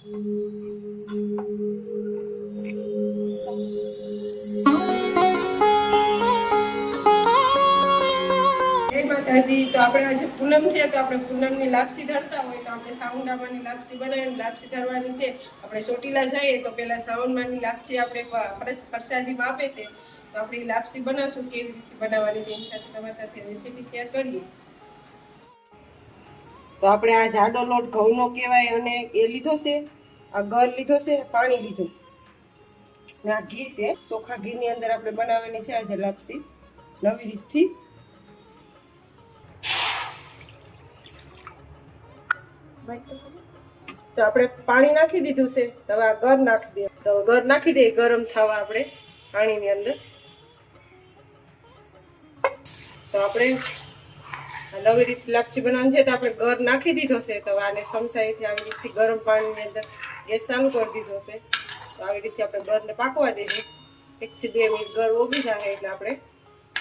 માતાજી, તો આપણે આજે પૂનમ છે તો આપણે પૂનમની લાપસી ધરતા હોય તો આપણે સાવનમાંની લાપસી બનાવીને લાપસી ધરવાની છે. આપણે ચોટીલા જઈએ તો પેલા સાવનમાંની લાપસી આપણે પ્રસાદીમાં આપે છે, તો આપણે લાપસી બનાવશું. કેવી રીતે બનાવવાની છે એની સાથે તમારી સાથે રેસીપી શેર કરીએ. તો આપણે આ જાડો લોટ ઘઉંનો કહેવાય અને એ લીધો છે, આ ગર લીધો છે, પાણી લીધું ને આ ઘી છે. ચોખા ઘીની અંદર આપણે બનાવવાની છે આજે લાપસી નવી રીતથી. તો આપણે પાણી નાખી દીધું છે, તો હવે આ ગર નાખી દે. તો ગર નાખી દે ગરમ થવા આપણે પાણીની અંદર. તો આપણે નવી રીતે લાપસી બનાવવાની છે તો આપણે ગર નાખી દીધો છે. તો આને સમસાઈથી આવી રીતે ગરમ પાણીની અંદર ગેસ ચાલુ કરી દીધો છે. તો આવી રીતે આપણે ગરને પાકવા દઈએ. 1 થી 2 મિનિટ ગર ઓગી જાય એટલે આપણે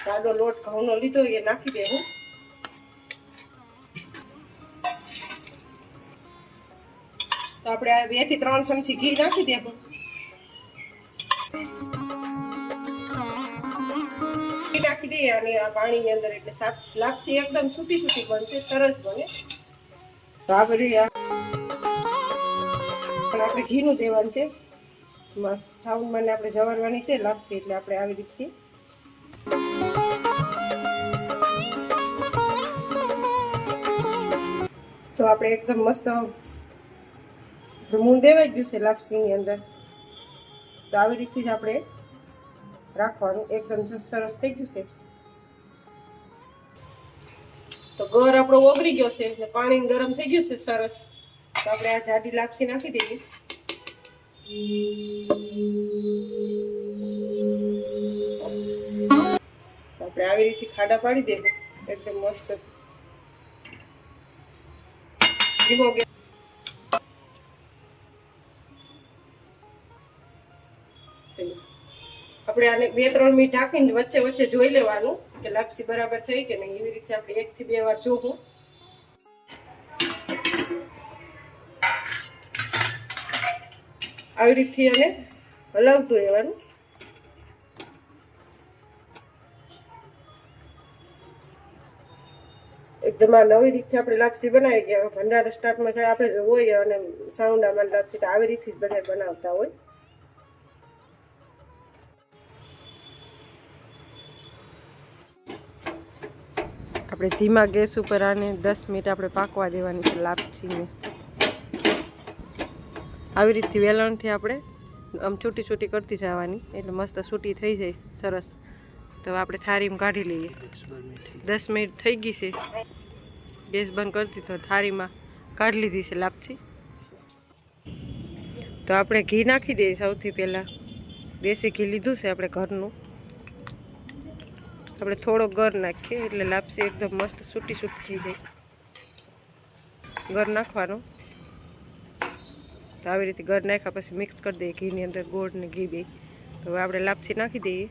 જાડો લોટ ઘઉંનો લીધો એ નાખી દેવું. તો આપણે 2 થી 3 ચમચી ઘી નાખી દેવું. ઘી નાખી દઈએ અને આ પાણીની અંદર એટલે લાપસી એકદમ સૂટી સૂટી બનશે, સરસ બને. તો આપણે ઘીનું દેવાનું છે. સાવનમાં આપણે જવારવાની છે લાપસી, એટલે આપણે આવી રીતથી તો આપણે એકદમ મસ્ત મૂળ દેવાઈ ગયું છે લાપસીની અંદર. તો આવી રીતથી જ આપણે રાખવાનું. એકદમ સરસ થઈ ગયું છે. તો ગર આપણો ઓગળી ગયો છે એટલે પાણી ગરમ થઈ ગયું છે સરસ. તો આપણે આ જાડી લાપસી નાખી દઈએ. આપણે આવી રીતે ખાડા પાડી દેવું એકદમ મસ્ત. ધીમો ગેસ. આપણે આને 2-3 મિનિટ ઢાંકીને વચ્ચે વચ્ચે જોઈ લેવાનું કે લાપસી બરાબર થઈ કે નહીં. એવી રીતે આપણે 1 થી 2 વાર જોવું. આવી રીતથી અને હલાવતું રહેવાનું. એકદમ આ નવી રીતથી આપણે લાપસી બનાવી ગયા. ભંડારા સ્ટાર્ટમાં આપણે હોય અને સાઉન્ડામાં લાપસી તો આવી રીતથી જ બધા બનાવતા હોય. આપણે ધીમા ગેસ ઉપર આને 10 મિનિટ આપણે પાકવા દેવાની છે લાપસીને. આવી રીતથી વેલણથી આપણે આમ છૂટી છૂટી કરતી જવાની એટલે મસ્ત છૂટી થઈ જાય સરસ. તો આપણે થાળીમાં કાઢી લઈએ. 10 મિનિટ થઈ ગઈ છે. ગેસ બંધ કરી દીધો. થાળીમાં કાઢી લીધી છે લાપસી. તો આપણે ઘી નાખી દઈએ. સૌથી પહેલાં દેશી ઘી લીધું છે આપણે ઘરનું. આપણે થોડો ગર નાખીએ એટલે લાપસી એકદમ મસ્ત છૂટી છૂટી થઈ જાય. ગર નાખવાનો. તો આવી રીતે ગર નાખ્યા પછી મિક્સ કરી દઈએ ઘીની અંદર, ગોળ ને ઘી બે. તો હવે આપણે લાપસી નાખી દઈએ.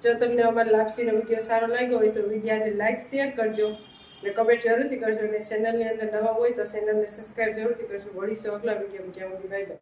જો તમને અમારા લાપસીનો વિડીયો સારો લાગ્યો હોય તો વિડીયોને લાઇક શેર કરજો અને કમેન્ટ જરૂરથી કરજો અને ચેનલની અંદર નવા હોય તો ચેનલને સબસ્ક્રાઈબ જરૂરથી કરજો. મળીશું અગલા વિડીયોમાં. ત્યાં સુધી બાય બાય.